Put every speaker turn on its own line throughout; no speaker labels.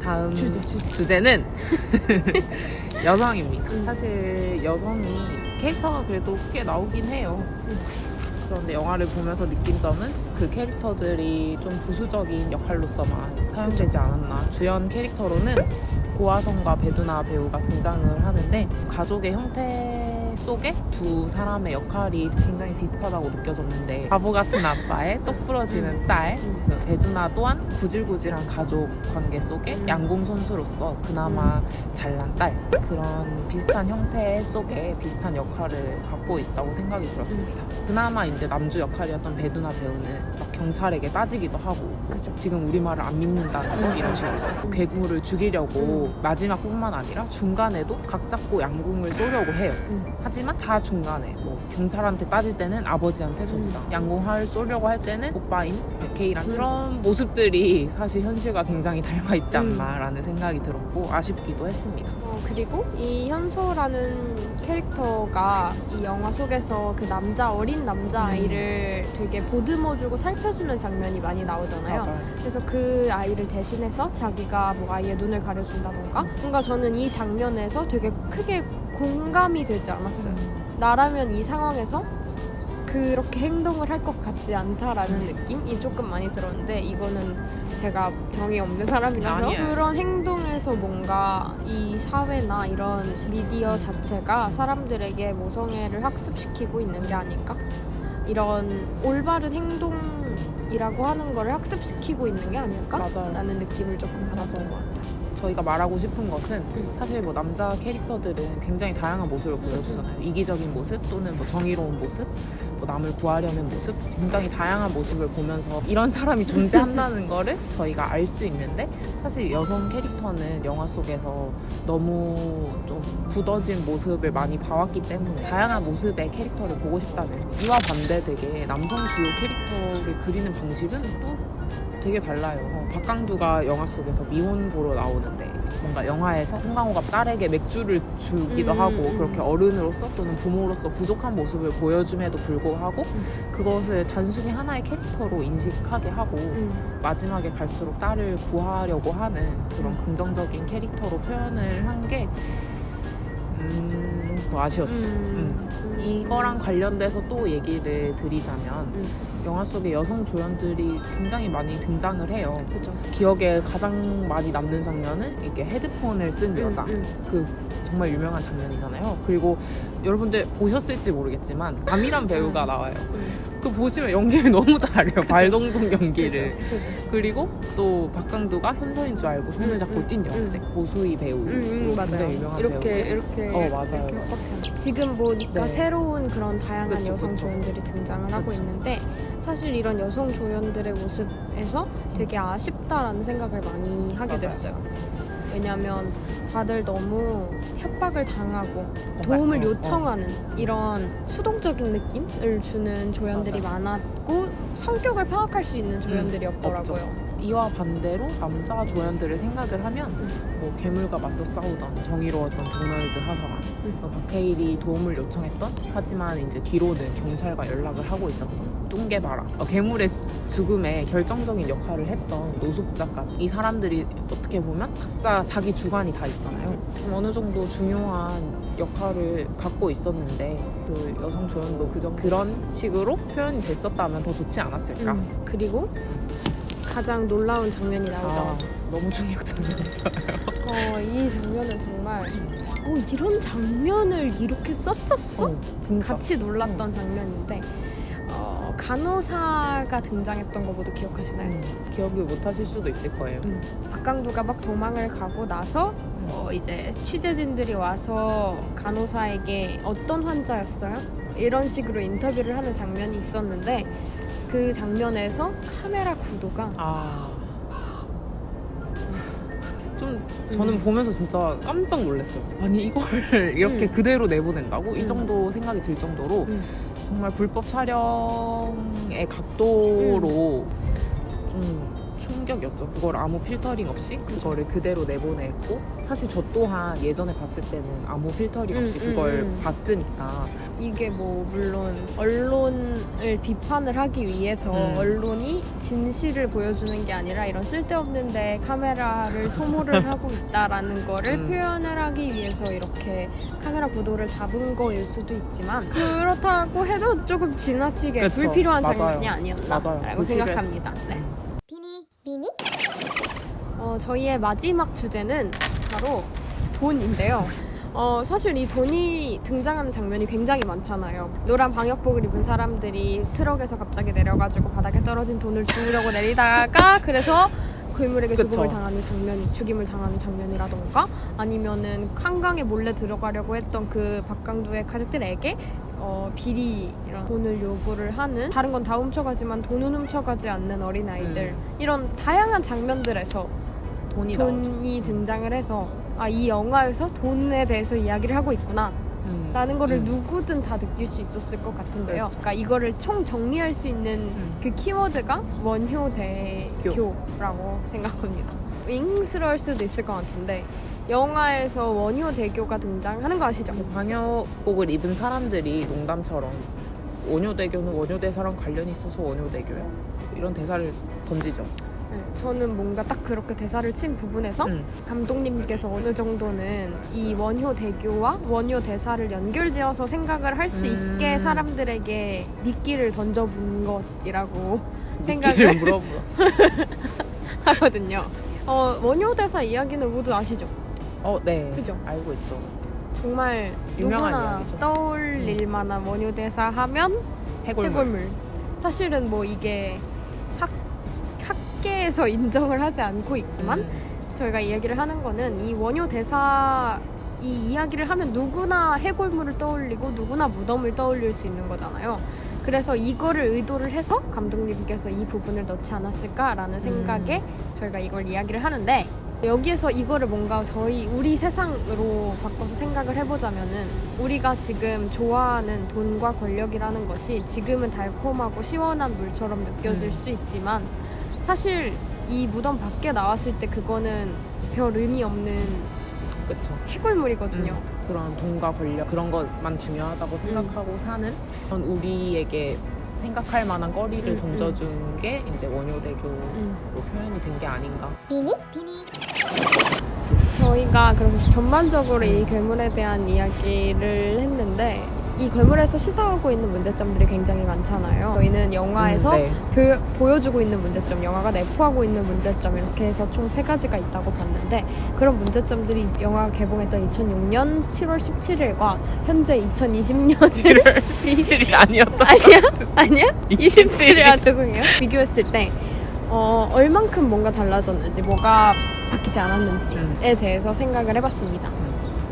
다음 주제는 여성입니다. 사실 여성이 캐릭터가 그래도 꽤 나오긴 해요. 그런데 영화를 보면서 느낀 점은 그 캐릭터들이 좀 부수적인 역할로서만 사용되지 않았나. 주연 캐릭터로는 고아성과 배두나 배우가 등장을 하는데 가족의 형태 속에 두 사람의 역할이 굉장히 비슷하다고 느껴졌는데 바보 같은 아빠의 똑 부러지는 딸, 그 배두나 또한 구질구질한 가족 관계 속에 양궁 선수로서 그나마 잘난 딸, 그런 비슷한 형태 속에 비슷한 역할을 갖고 있다고 생각이 들었습니다. 그나마 이제 남주 역할이었던 배두나 배우는 막 경찰에게 따지기도 하고 지금 우리 말을 안 믿는다는 거 이런 식으로 괴물을 죽이려고 마지막뿐만 아니라 중간에도 각 잡고 양궁을 쏘려고 해요. 하지만 다 중간에 뭐 경찰한테 따질 때는 아버지한테 저지다, 양궁을 쏘려고 할 때는 오빠인 백혜이랑 그런 모습들이 사실 현실과 굉장히 닮아 있지 않나라는 생각이 들었고 아쉽기도 했습니다.
그리고 이 현서라는 캐릭터가 이 영화 속에서 그 어린 남자아이를 되게 보듬어주고 살펴주는 장면이 많이 나오잖아요.
맞아요.
그래서 그 아이를 대신해서 자기가 뭐 아이의 눈을 가려준다던가 뭔가 저는 이 장면에서 되게 크게 공감이 되지 않았어요. 나라면 이 상황에서 그렇게 행동을 할 것 같지 않다라는 느낌이 조금 많이 들었는데 이거는 제가 정이 없는 사람이라서
아니에요.
그런 행동에서 뭔가 이 사회나 이런 미디어 자체가 사람들에게 모성애를 학습시키고 있는 게 아닐까? 이런 올바른 행동이라고 하는 거를 학습시키고 있는 게 아닐까?
맞아요.
라는 느낌을 조금 받았던 것 같아요.
저희가 말하고 싶은 것은 사실 뭐 남자 캐릭터들은 굉장히 다양한 모습을 보여주잖아요. 이기적인 모습 또는 뭐 정의로운 모습, 뭐 남을 구하려는 모습, 굉장히 다양한 모습을 보면서 이런 사람이 존재한다는 거를 저희가 알 수 있는데 사실 여성 캐릭터는 영화 속에서 너무 좀 굳어진 모습을 많이 봐왔기 때문에 다양한 모습의 캐릭터를 보고 싶다면 이와 반대되게 남성 주요 캐릭터를 그리는 방식은 또 되게 달라요. 박강두가 영화 속에서 미혼부로 나오는데 뭔가 영화에서 송강호가 딸에게 맥주를 주기도 하고 그렇게 어른으로서 또는 부모로서 부족한 모습을 보여줌에도 불구하고 그것을 단순히 하나의 캐릭터로 인식하게 하고 마지막에 갈수록 딸을 구하려고 하는 그런 긍정적인 캐릭터로 표현을 한 게 아쉬웠죠. 이거랑 관련돼서 또 얘기를 드리자면 영화 속에 여성 조연들이 굉장히 많이 등장을 해요.
그죠?
기억에 가장 많이 남는 장면은 이게 헤드폰을 쓴 여자, 그 정말 유명한 장면이잖아요. 그리고 여러분들 보셨을지 모르겠지만 남이란 배우가 나와요. 그 보시면 연기를 너무 잘해요. 발동동 연기를.
그죠?
그리고 또 박강두가 현서인 줄 알고 손을 잡고 뛴 여학생 고수희 배우.
맞아요.
굉장히 유명한
이렇게
맞아요.
지금 보니까
네.
새로운 그런 다양한
그쵸,
여성
그쵸.
조연들이 등장을 하고
그쵸.
있는데 사실 이런 여성 조연들의 모습에서 되게 아쉽다라는 생각을 많이 하게
맞아요.
됐어요. 왜냐하면 다들 너무 협박을 당하고 도움을 요청하는 이런 수동적인 느낌을 주는 조연들이 많았고 성격을 파악할 수 있는 조연들이 없더라고요.
이와 반대로 남자 조연들을 생각을 하면 뭐 괴물과 맞서 싸우던 정의로웠던 도널드 하사관, 박해일이 도움을 요청했던 하지만 이제 뒤로는 경찰과 연락을 하고 있었던 뚱개바라, 괴물의 죽음에 결정적인 역할을 했던 노숙자까지 이 사람들이 어떻게 보면 각자 자기 주관이 다 있잖아요. 좀 어느 정도 중요한 역할을 갖고 있었는데 그 여성 조연도 그런 식으로 표현이 됐었다면 더 좋지 않았을까.
그리고 가장 놀라운 장면이 나오죠.
너무 충격적이었어요.
이 장면은 정말 이런 장면을 이렇게 썼었어?
진짜
같이 놀랐던 장면인데 간호사가 등장했던 거 모두 기억하시나요?
기억을 못 하실 수도 있을 거예요.
박강두가 막 도망을 가고 나서 이제 취재진들이 와서 간호사에게 어떤 환자였어요? 이런 식으로 인터뷰를 하는 장면이 있었는데 그 장면에서 카메라 구도가
좀 저는 보면서 진짜 깜짝 놀랐어요. 아니 이걸 이렇게 그대로 내보낸다고? 이 정도 생각이 들 정도로 정말 불법 촬영의 각도로 좀 충격이었죠. 그걸 아무 필터링 없이 그거를 그대로 내보냈고, 사실 저 또한 예전에 봤을 때는 아무 필터링 없이 그걸 봤으니까.
이게 뭐 물론 언론을 비판을 하기 위해서 언론이 진실을 보여주는 게 아니라 이런 쓸데없는데 카메라를 소모를 하고 있다라는 거를 표현을 하기 위해서 이렇게 카메라 구도를 잡은 거일 수도 있지만, 그렇다고 해도 조금 지나치게
그쵸,
불필요한
맞아요.
장면이 아니었나라고
맞아요.
생각합니다. 네.
비니?
저희의 마지막 주제는 바로 돈인데요. 사실 이 돈이 등장하는 장면이 굉장히 많잖아요. 노란 방역복을 입은 사람들이 트럭에서 갑자기 내려가지고 바닥에 떨어진 돈을 주우려고 내리다가 그래서 괴물에게
그쵸.
죽임을 당하는 장면이라던가, 아니면은 한강에 몰래 들어가려고 했던 그 박강두의 가족들에게 비리 이런 돈을 요구를 하는, 다른 건 다 훔쳐가지만 돈은 훔쳐가지 않는 어린아이들, 이런 다양한 장면들에서
돈이
등장을 해서 이 영화에서 돈에 대해서 이야기를 하고 있구나 라는 거를 누구든 다 느낄 수 있었을 것 같은데요.
그렇죠.
그러니까 이거를 총 정리할 수 있는 그 키워드가 원효대교라고 생각합니다. 윙스러울 수도 있을 것 같은데, 영화에서 원효대교가 등장하는 거 아시죠?
방역복을 입은 사람들이 농담처럼 원효대교는 원효대사랑 관련이 있어서 원효대교야? 이런 대사를 던지죠.
네, 저는 뭔가 딱 그렇게 대사를 친 부분에서 감독님께서 어느 정도는 이 원효대교와 원효대사를 연결지어서 생각을 할 수 있게 사람들에게 미끼를 던져본 것이라고 생각을
물어보았어.
하거든요. 원효대사 이야기는 모두 아시죠?
네.
그죠?
알고 있죠.
정말
유명한
누구나
이야기죠.
떠올릴 만한 원효대사 하면 해골물. 사실은 뭐 이게 학계에서 인정을 하지 않고 있지만 저희가 이야기를 하는 거는 이 원효대사 이 이야기를 하면 누구나 해골물을 떠올리고 누구나 무덤을 떠올릴 수 있는 거잖아요. 그래서 이거를 의도를 해서 감독님께서 이 부분을 넣지 않았을까라는 생각에 저희가 이걸 이야기를 하는데, 여기에서 이거를 뭔가 우리 세상으로 바꿔서 생각을 해보자면은, 우리가 지금 좋아하는 돈과 권력이라는 것이 지금은 달콤하고 시원한 물처럼 느껴질 수 있지만, 사실 이 무덤 밖에 나왔을 때 그거는 별 의미 없는
그쵸.
해골물이거든요.
그런 돈과 권력 그런 것만 중요하다고 생각하고 사는 그런 우리에게 생각할 만한 거리를 던져준 게 이제 원효대교로 표현이 된 게 아닌가.
비니?
저희가 그래서 전반적으로 이 괴물에 대한 이야기를 했는데, 이 괴물에서 시사하고 있는 문제점들이 굉장히 많잖아요. 저희는 영화에서 보여주고 있는 문제점, 영화가 내포하고 있는 문제점, 이렇게 해서 총 3가지가 있다고 봤는데, 그런 문제점들이 영화가 개봉했던 2006년 7월 17일과 현재 2020년 7월
17일 아니었다.
아니야?
27일.
27일. 죄송해요. 비교했을 때 얼만큼 뭔가 달라졌는지, 뭐가 바뀌지 않았는지에 대해서 생각을 해봤습니다.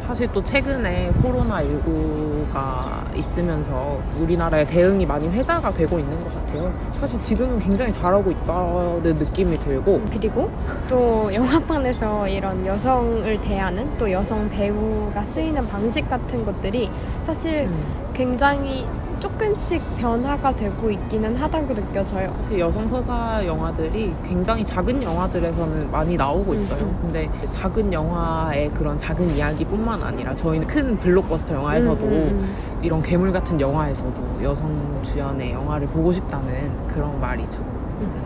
사실 또 최근에 코로나19가 있으면서 우리나라의 대응이 많이 회자가 되고 있는 것 같아요. 사실 지금은 굉장히 잘하고 있다는 느낌이 들고,
그리고 또 영화판에서 이런 여성을 대하는, 또 여성 배우가 쓰이는 방식 같은 것들이 사실 굉장히 조금씩 변화가 되고 있기는 하다고 느껴져요.
사실 여성 서사 영화들이 굉장히 작은 영화들에서는 많이 나오고 있어요. 근데 작은 영화의 그런 작은 이야기뿐만 아니라 저희는 큰 블록버스터 영화에서도 이런 괴물 같은 영화에서도 여성 주연의 영화를 보고 싶다는 그런 말이죠.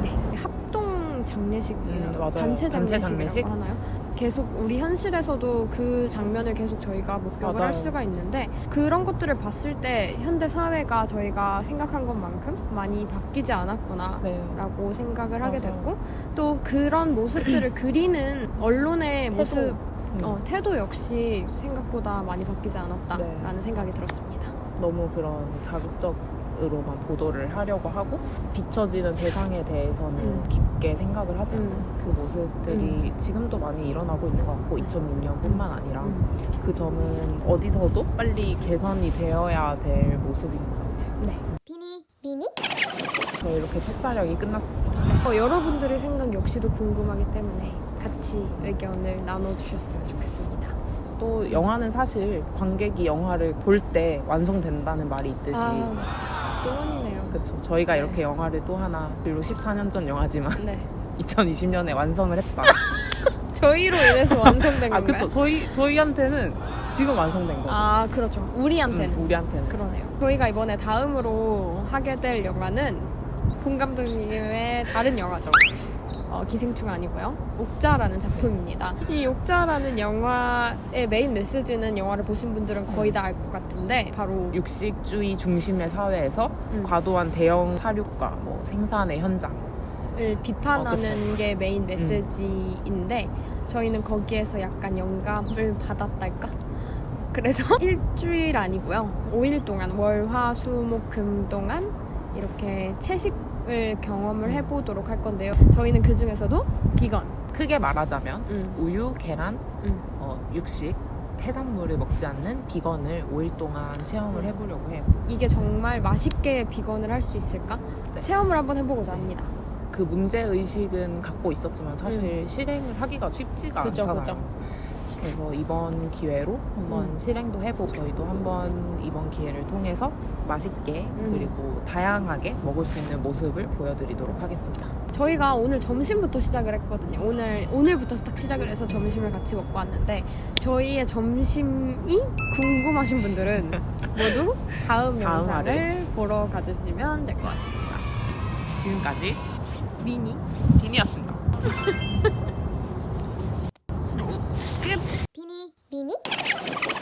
네. 합동 장례식이라고,
맞아요.
단체
단체
장례식이라고
장례식?
하나요? 계속 우리 현실에서도 그 장면을 계속 저희가 목격을
맞아요.
할 수가 있는데, 그런 것들을 봤을 때 현대 사회가 저희가 생각한 것만큼 많이 바뀌지 않았구나 라고 생각을 하게
맞아요.
됐고, 또 그런 모습들을 그리는 언론의 모습, 태도 역시 생각보다 많이 바뀌지 않았다라는 생각이 들었습니다.
너무 그런 자극적으로만 보도를 하려고 하고 비춰지는 대상에 대해서는 깊게 생각을 하지 않는 그 모습들이 지금도 많이 일어나고 있는 것 같고, 2006년뿐만 아니라 그 점은 어디서도 빨리 개선이 되어야 될 모습인 것 같아요.
네.
비니?
저희 이렇게 첫 촬영이 끝났습니다.
여러분들의 생각 역시도 궁금하기 때문에 같이 의견을 나눠주셨으면 좋겠습니다.
또 영화는 사실 관객이 영화를 볼 때 완성된다는 말이 있듯이
또 원이네요.
그렇죠. 저희가 이렇게 영화를 또 하나, 물론 14년 전 영화지만
네.
2020년에 완성을 했다.
저희로 인해서 완성된
아,
건가요?
그쵸. 저희한테는 지금 완성된 거죠.
아, 그렇죠. 우리한테는.
우리한테는.
그러네요. 저희가 이번에 다음으로 하게 될 영화는 본 감독님의 다른 영화죠. 기생충 아니고요. 옥자라는 작품입니다. 이 옥자라는 영화의 메인 메시지는 영화를 보신 분들은 거의 다 알 것 같은데 바로
육식주의 중심의 사회에서 과도한 대형 사육과 뭐 생산의 현장을
비판하는 게 메인 메시지인데 저희는 거기에서 약간 영감을 받았달까? 그래서 일주일 아니고요. 5일 동안 월, 화, 수, 목, 금 동안 이렇게 채식을 경험을 해보도록 할 건데요. 저희는 그 중에서도 비건.
크게 말하자면 우유, 계란, 육식, 해산물을 먹지 않는 비건을 5일 동안 체험을 해보려고 해요.
이게 정말 맛있게 비건을 할 수 있을까?
네.
체험을 한번 해보고자 합니다.
그 문제의식은 갖고 있었지만 사실 실행을 하기가 쉽지가
그죠,
않잖아요.
그죠.
그래서 이번 기회로 한번 실행도 해보고 저희도 한번 이번 기회를 통해서 맛있게 그리고 다양하게 먹을 수 있는 모습을 보여드리도록 하겠습니다.
저희가 오늘 점심부터 시작을 했거든요. 오늘부터 딱 시작을 해서 점심을 같이 먹고 왔는데 저희의 점심이 궁금하신 분들은 모두 다음 영상을 보러 가주시면 될 것 같습니다.
지금까지
미니
빈이었습니다.